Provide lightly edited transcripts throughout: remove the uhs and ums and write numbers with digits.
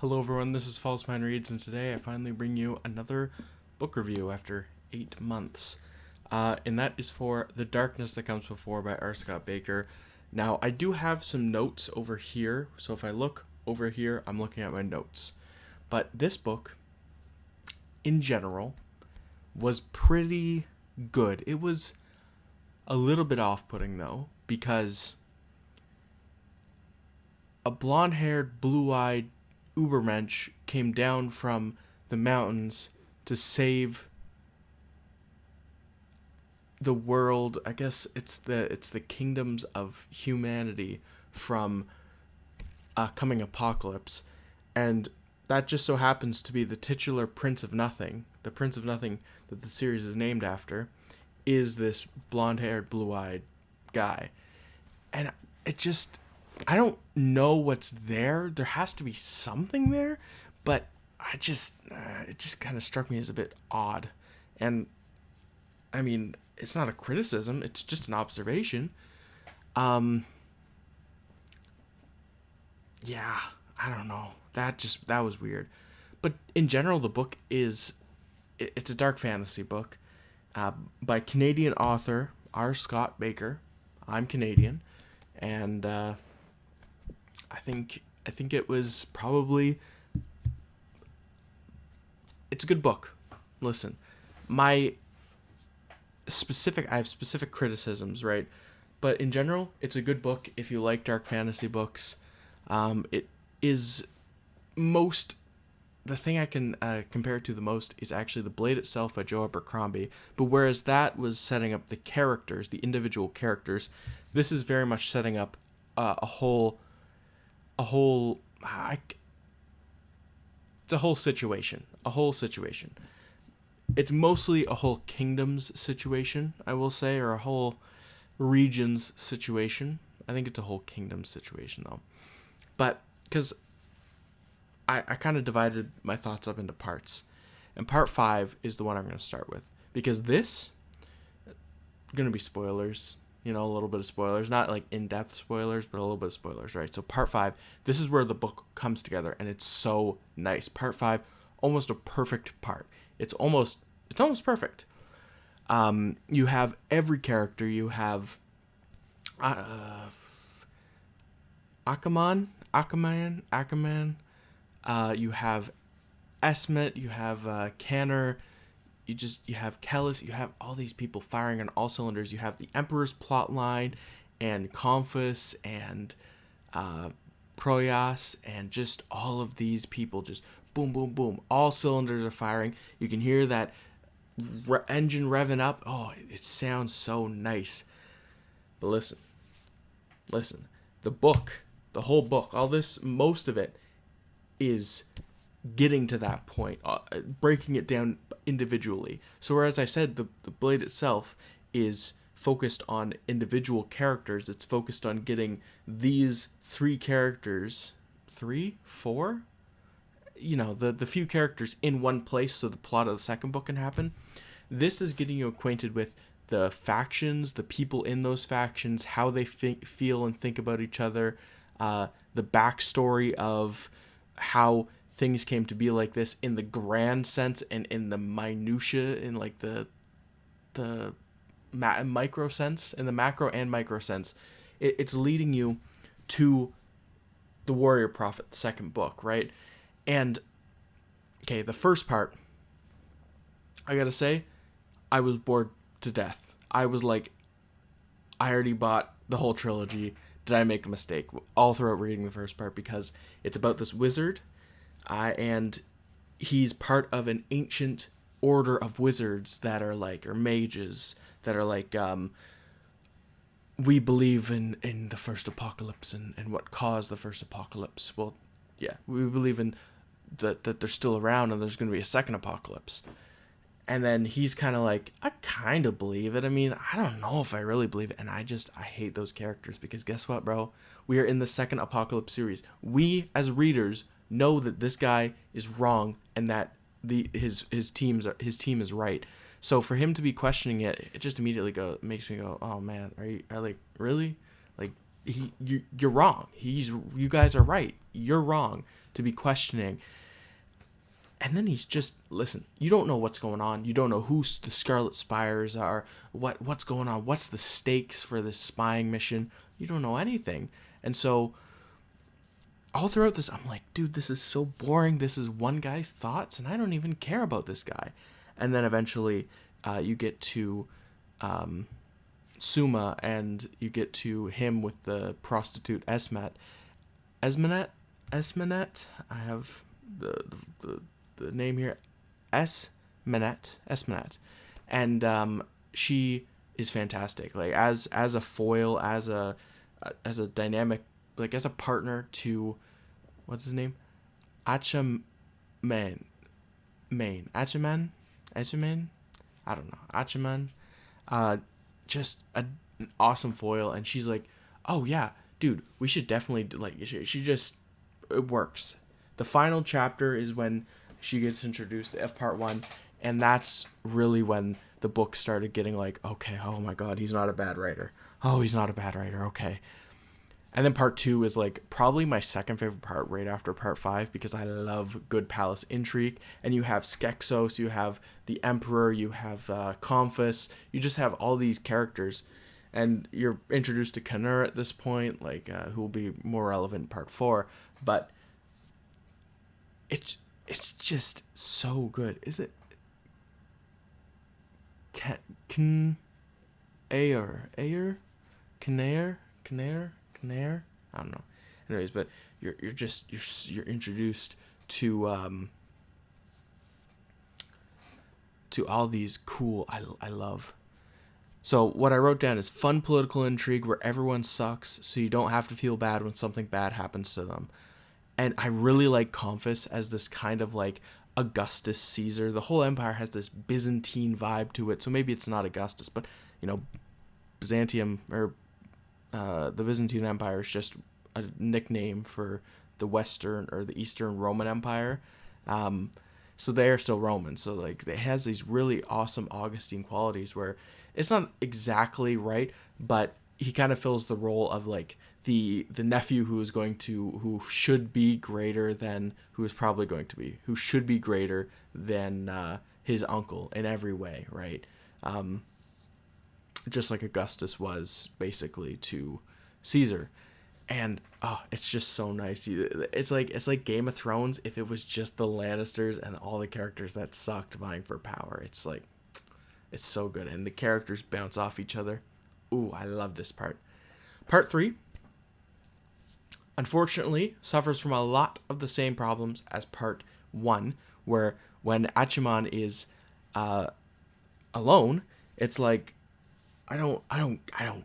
Hello everyone, this is False Mind Reads, and today I finally bring you another book review after 8 months. And that is for The Darkness That Comes Before by R. Scott Baker. Now, I do have some notes over here, so if I look over here, I'm looking at my notes. But this book, in general, was pretty good. It was a little bit off-putting, though, because a blonde-haired, blue-eyed Ubermensch came down from the mountains to save the world. I guess it's the kingdoms of humanity from a coming apocalypse, and that just so happens to be the titular Prince of Nothing. The Prince of Nothing that the series is named after is this blonde-haired, blue-eyed guy, and I don't know what's there. There has to be something there, but it just kind of struck me as a bit odd. And I mean, it's not a criticism, it's just an observation. Yeah, I don't know. That was weird. But in general, the book it's a dark fantasy book by Canadian author R. Scott Baker. I'm Canadian, and I think it was probably it's a good book. Listen, my I have specific criticisms, right? But in general, it's a good book if you like dark fantasy books. It is most the thing I can compare it to the most is actually The Blade itself by Joe Abercrombie. But whereas that was setting up the characters, the individual characters, this is very much setting up a whole it's a whole situation. It's mostly a whole kingdom's situation, I will say, or a whole region's situation. I think it's a whole kingdom situation, though. But, because I kind of divided my thoughts up into parts. And part 5 is the one I'm going to start with. Because this, going to be spoilers, a little bit of spoilers. Not like in-depth spoilers, but a little bit of spoilers, right? So part 5, this is where the book comes together, and it's so nice. Part 5, almost a perfect part. It's almost perfect. You have every character. You have Akaman. You have Esmet. You have Canner. You have Kellis. You have all these people firing on all cylinders. You have the Emperor's plotline, and Confus, and Proyas, and just all of these people just boom, boom, boom. All cylinders are firing. You can hear that engine revving up. Oh, it sounds so nice. But listen. The book, the whole book, all this, most of it is getting to that point, breaking it down individually. So whereas I said the Blade itself is focused on individual characters, it's focused on getting these 3 characters, 4, the few characters in one place so the plot of the second book can happen. This is getting you acquainted with the factions, the people in those factions, how they feel and think about each other, the backstory of how things came to be like this in the grand sense and in the minutia, in like the micro sense, in the macro and micro sense. It's leading you to the Warrior Prophet, the second book, right? And okay, the first part, I gotta say, I was bored to death. I was like, I already bought the whole trilogy. Did I make a mistake? All throughout reading the first part, because it's about this wizard, and he's part of an ancient order of wizards that are like, or mages that are like, we believe in the first apocalypse and what caused the first apocalypse. Well, yeah, we believe in that they're still around and there's going to be a second apocalypse. And then he's kind of like, I kind of believe it. I mean, I don't know if I really believe it. And I hate those characters, because guess what, bro? We are in the second Apocalypse series. We, as readers, know that this guy is wrong and that his team is right. So for him to be questioning it, it just immediately makes me go, oh man, are like, really? Like, you're wrong. You guys are right. You're wrong to be questioning. And then he's just, listen, you don't know what's going on. You don't know who the Scarlet Spires are, what's going on, what's the stakes for this spying mission. You don't know anything. And so all throughout this, I'm like, dude, this is so boring. This is one guy's thoughts, and I don't even care about this guy. And then eventually you get to Suma, and you get to him with the prostitute Esmenet. I have the name here, Esmenet, and she is fantastic. Like as a foil, as a dynamic, like as a partner to, what's his name, Achaman, Achaman, I don't know, Achaman, just an awesome foil. And she's like, oh yeah, dude, we should definitely she just, it works. The final chapter is when she gets introduced to F Part 1, and that's really when the book started getting like, okay, oh my god, he's not a bad writer. Oh, he's not a bad writer, okay. And then Part 2 is like probably my second favorite part right after Part 5, because I love good palace intrigue. And you have Skeksos, you have the Emperor, you have Comphis, you just have all these characters. And you're introduced to Kanur at this point, like who will be more relevant in Part 4. But it's just so good. Is it? Canair? I don't know. Anyways, but you're introduced to all these cool. I love. So what I wrote down is fun political intrigue where everyone sucks, so you don't have to feel bad when something bad happens to them. And I really like Comphis as this kind of like Augustus Caesar. The whole empire has this Byzantine vibe to it. So maybe it's not Augustus, but Byzantium, or the Byzantine Empire, is just a nickname for the Western or the Eastern Roman Empire. So they are still Roman. So like it has these really awesome Augustine qualities where it's not exactly right, but he kind of fills the role of like the nephew who should be greater than his uncle in every way, right? Just like Augustus was basically to Caesar. And it's just so nice. It's like Game of Thrones if it was just the Lannisters and all the characters that sucked vying for power. It's like, it's so good, and the characters bounce off each other. Ooh, I love this part. Part 3, unfortunately, suffers from a lot of the same problems as Part 1, where when Achaman is alone, it's like, I don't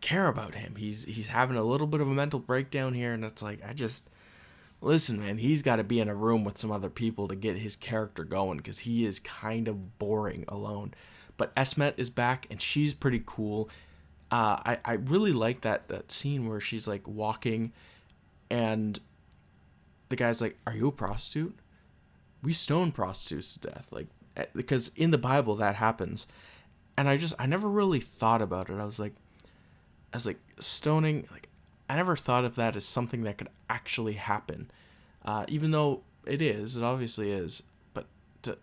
care about him. He's having a little bit of a mental breakdown here, and it's like, listen, man, he's got to be in a room with some other people to get his character going, because he is kind of boring alone. But Esmet is back, and she's pretty cool. I really like that scene where she's like walking, and the guy's like, "Are you a prostitute? We stone prostitutes to death." Like, because in the Bible that happens, and I never really thought about it. I was like stoning. Like, I never thought of that as something that could actually happen, even though it obviously is. But the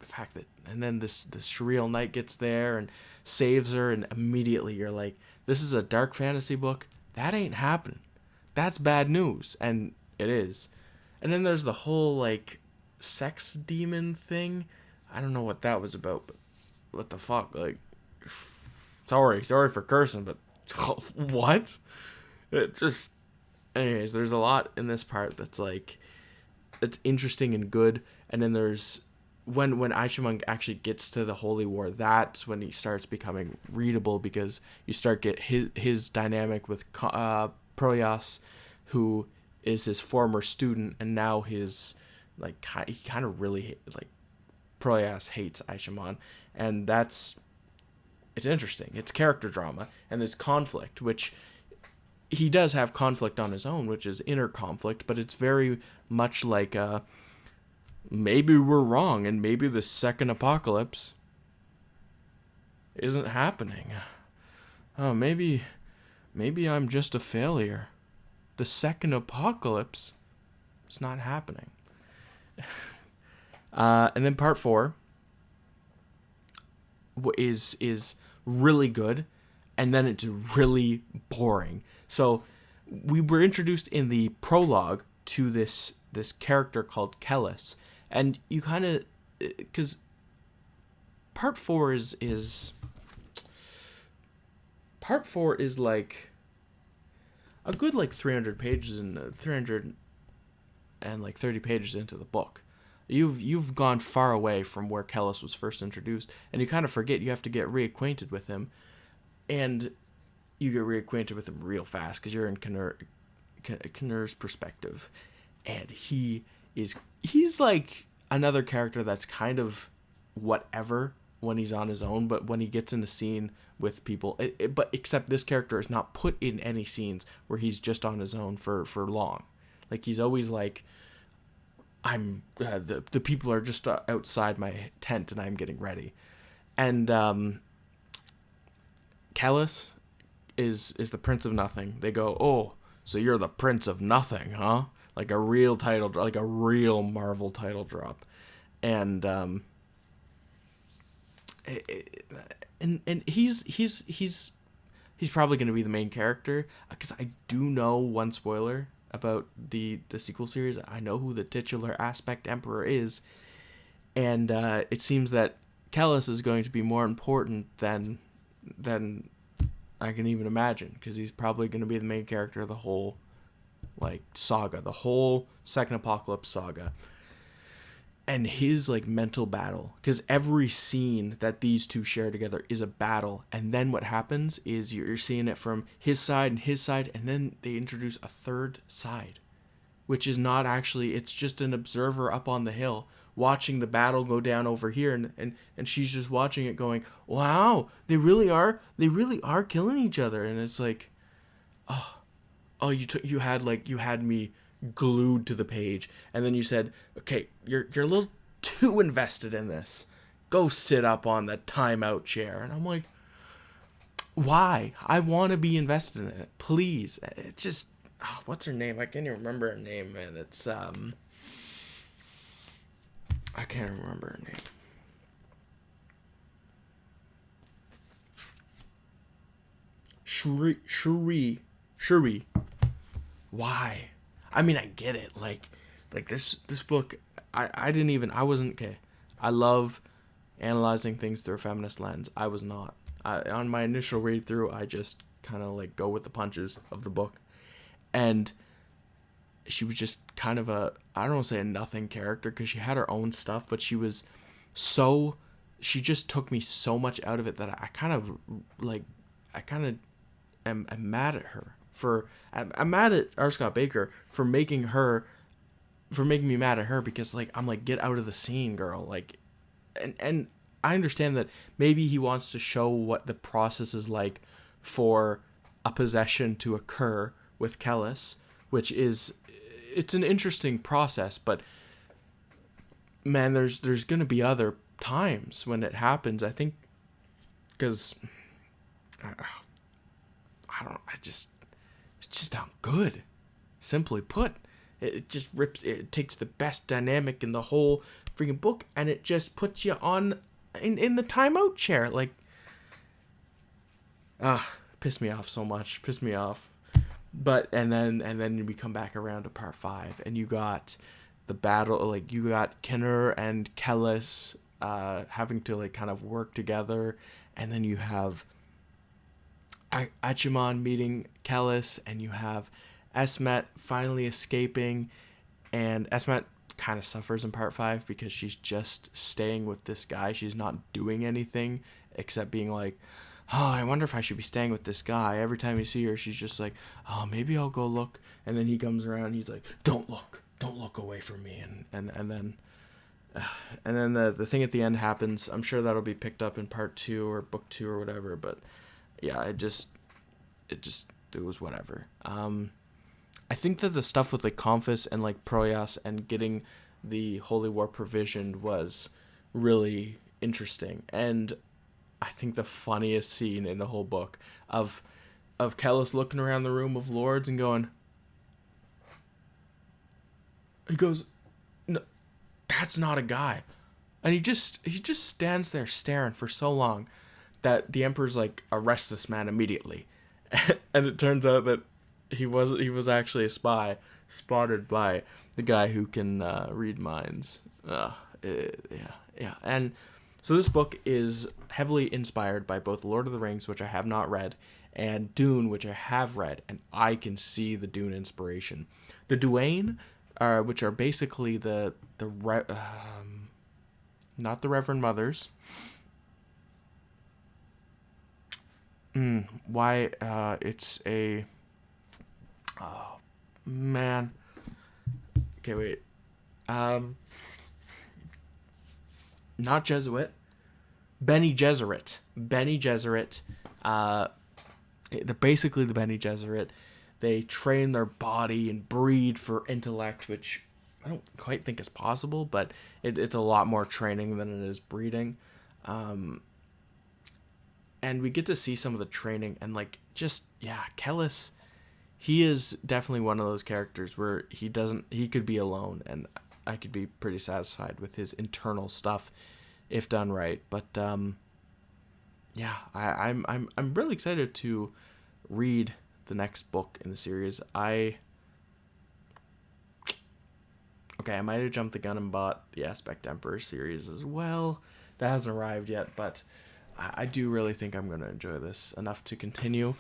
fact that, and then this Shriel Knight gets there and saves her, and immediately you're like, this is a dark fantasy book. That ain't happening. That's bad news. And it is. And then there's the whole like sex demon thing. I don't know what that was about, but what the fuck? Like, sorry for cursing, but what? It just, anyways, there's a lot in this part that's like, it's interesting and good. And then there's when Aishamon actually gets to the Holy War, that's when he starts becoming readable, because you start get his dynamic with Proyas, who is his former student, and now his like he kind of really like Proyas hates Aishamon, and it's interesting. It's character drama, and this conflict, which he does have conflict on his own, which is inner conflict, but it's very much like maybe we're wrong, and maybe the second apocalypse isn't happening. Oh, maybe I'm just a failure. The second apocalypse It's not happening. And then part 4 is really good, and then it's really boring. So we were introduced in the prologue to this character called Kellis, and you kind of, because part 4 is like a good like 300 pages and 330 pages into the book. You've gone far away from where Kellis was first introduced, and you kind of forget you have to get reacquainted with him, and you get reacquainted with him real fast because you're in Knorr's perspective, and he's like another character that's kind of whatever when he's on his own, but when he gets in the scene with people, but except this character is not put in any scenes where he's just on his own for long. Like, he's always like, I'm the people are just outside my tent and I'm getting ready. And Kellis is the Prince of Nothing. They go, oh, so you're the Prince of Nothing, huh? Like a real title, like a real Marvel title drop. And he's probably going to be the main character, because I do know one spoiler about the sequel series. I know who the titular Aspect Emperor is, and it seems that Kellis is going to be more important than I can even imagine, because he's probably going to be the main character of the whole like saga, the whole Second Apocalypse saga. And his like mental battle, because every scene that these two share together is a battle, and then what happens is you're seeing it from his side, and then they introduce a third side, which is not actually, it's just an observer up on the hill watching the battle go down over here, and she's just watching it going, wow, they really are killing each other. And it's like, oh, you had me glued to the page, and then you said, okay, you're a little too invested in this, go sit up on the timeout chair. And I'm like, why? I want to be invested in it, please. It just, what's her name? I can't even remember her name, man. It's I can't remember her name. Shuri. Why? I mean, I get it. Like this book, I wasn't, okay. I love analyzing things through a feminist lens. I was not. On my initial read through, I just kind of like go with the punches of the book. And she was just kind of I don't want to say a nothing character, because she had her own stuff, but she just took me so much out of it that I kind of am mad at her. I'm mad at R. Scott Baker for making me mad at her, because like, I'm like, get out of the scene, girl. Like, and I understand that maybe he wants to show what the process is like for a possession to occur with Kellis, which is, it's an interesting process, but man, there's going to be other times when it happens, I think, because it's just not good. Simply put, it just rips. It takes the best dynamic in the whole freaking book, and it just puts you on in the timeout chair. Like, pissed me off so much. Pissed me off. But and then we come back around to part 5, and you got the battle. Like, you got Knorr and Kellis having to like kind of work together, and then you have Achimon meeting Kellis, and you have Esmet finally escaping, and Esmet kind of suffers in part 5 because she's just staying with this guy. She's not doing anything except being like, oh, I wonder if I should be staying with this guy. Every time you see her, she's just like, oh, maybe I'll go look. And then he comes around, and he's like, don't look away from me. And then the thing at the end happens. I'm sure that'll be picked up in part 2 or book 2 or whatever, but yeah, it was whatever. I think that the stuff with like Conphus and like Proyas and getting the Holy War provisioned was really interesting. And I think the funniest scene in the whole book of Kellis looking around the room of lords and going, He goes, no, that's not a guy. And he just stands there staring for so long that the Emperor's like, arrest this man immediately. And it turns out that he was actually a spy spotted by the guy who can read minds. Yeah. And so this book is heavily inspired by both Lord of the Rings, which I have not read, and Dune, which I have read, and I can see the Dune inspiration. The Duane, which are basically not the Reverend Mothers. Why? It's a. Oh man. Okay, wait. Not Jesuit. Bene Gesserit. Bene Gesserit. They're basically the Bene Gesserit. They train their body and breed for intellect, which I don't quite think is possible, but it's a lot more training than it is breeding. And we get to see some of the training, and Kellis, he is definitely one of those characters where he could be alone, and I could be pretty satisfied with his internal stuff if done right. But I'm really excited to read the next book in the series. I might have jumped the gun and bought the Aspect Emperor series as well. That hasn't arrived yet, but I do really think I'm going to enjoy this enough to continue.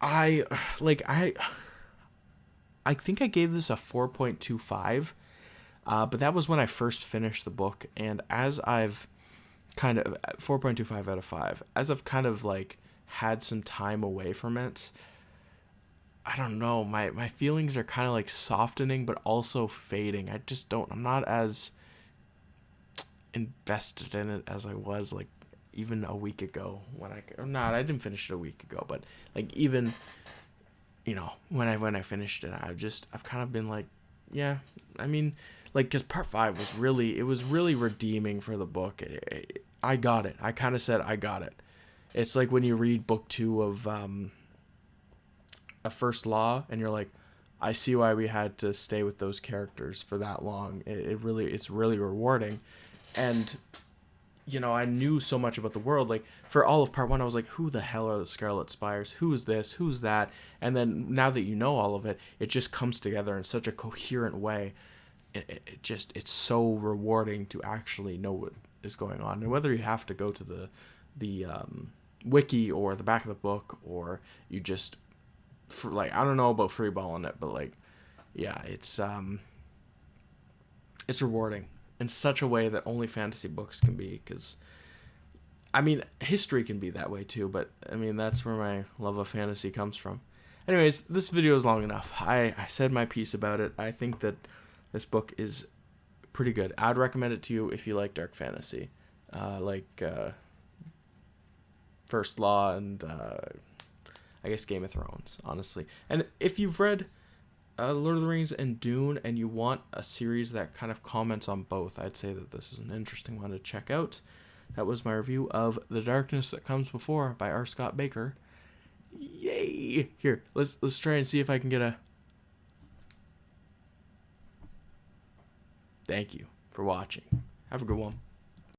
I think I gave this a 4.25, but that was when I first finished the book, and as I've kind of 4.25 out of 5, as I've kind of like had some time away from it, I don't know, my feelings are kind of like softening but also fading. I'm not as invested in it as I was like even a week ago I didn't finish it a week ago, but like even when I finished it, I've kind of been like, yeah, I mean, like, because part 5 was really redeeming for the book. I got it. I kind of said I got it. It's like when you read book 2 of A First Law, and you're like, I see why we had to stay with those characters for that long. It's really rewarding. And I knew so much about the world. Like, for all of part 1, I was like, who the hell are the Scarlet Spires? Who's this? Who's that? And then now that you know all of it, it just comes together in such a coherent way. It's so rewarding to actually know what is going on. And whether you have to go to the wiki or the back of the book, or you just, I don't know about freeballing it, but like, yeah, it's rewarding in such a way that only fantasy books can be, because I mean, history can be that way too, but I mean, that's where my love of fantasy comes from. Anyways, this video is long enough. I said my piece about it. I think that this book is pretty good. I'd recommend it to you if you like dark fantasy, First Law and I guess Game of Thrones, honestly. And if you've read Lord of the Rings and Dune, and you want a series that kind of comments on both, I'd say that this is an interesting one to check out. That was my review of The Darkness That Comes Before by R. Scott Baker. Yay! Here, let's try and see if I can get a... Thank you for watching. Have a good one.